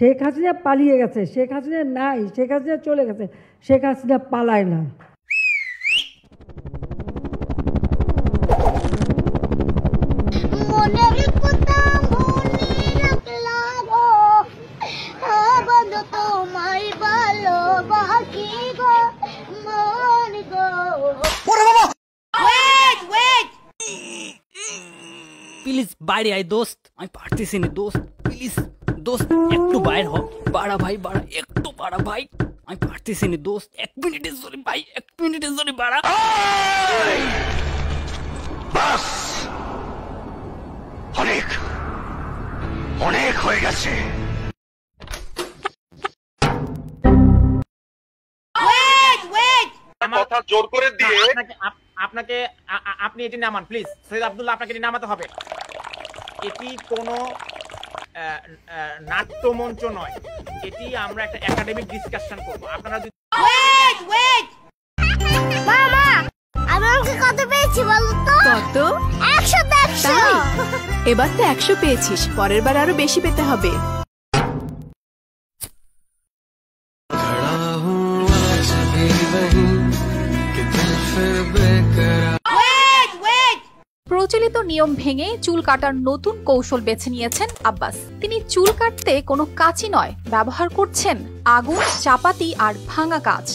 শেখ হাসিনা পালিয়ে গেছে, শেখ হাসিনা নাই, শেখ হাসিনা চলে গেছে, শেখ হাসিনা পালায় না। প্লিজ বাইরে আয় দোস্ত, আমি পারতেছি না দোস্ত, প্লিজ দোস্ত একটু বাইরে হ, বাড়া ভাই বাড়া, একটু বাড়া ভাই, আমি পারতেছি না দোস্ত, 1 মিনিটের জন্য ভাই, 1 মিনিটের জন্য বাড়া। বাস, অনেক অনেক হয়ে গেছে। কথা জোর করে দিয়ে আপনাকে আপনি এটি নামান প্লিজ। সৈয়দ আব্দুল্লাহ, আপনাকে এটি নামাতে হবে। এটি কোনো নাট্যমঞ্চ নয়, এটি আমরা একটা একাডেমিক ডিসকাশন করব। আপনারা যদি মামা, আমি অঙ্কে কত পেয়েছি বলো তো? কত? 100। এবার তো 100 পেয়েছিস, পরের বার আরো বেশি পেতে হবে। প্রচলিত নিয়ম ভেঙে চুল কাটার নতুন কৌশল বেছে নিয়েছেন আব্বাস। তিনি চুল কাটতে কোনো কাঁচি নয়, ব্যবহার করছেন আগুন, চাপাতি আর ভাঙা কাঁচ।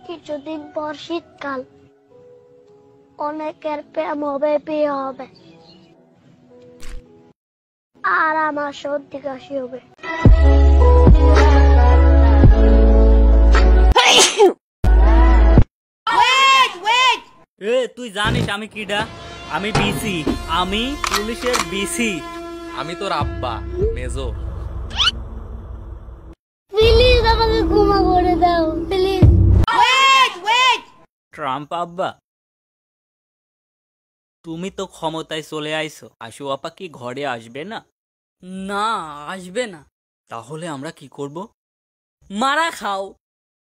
কিছুদিন পর শীতকাল, অনেকের প্রেম হবে, বিয়ে হবে, আর আমার সর্দি কাশি হবে। তুই জানিস আমি কিডা? আমি বিসি, আমি পুলিশের বিসি। আমি তোর আব্বা মেজো। প্লিজ আমাকে ক্ষমা করে দাও, প্লিজ। ট্রাম্প আব্বা, তুমি তো ক্ষমতায় চলে আইছো, আশু আপা কি ঘরে আসবে না? না, আসবে না। তাহলে আমরা কি করব? মারা খাও।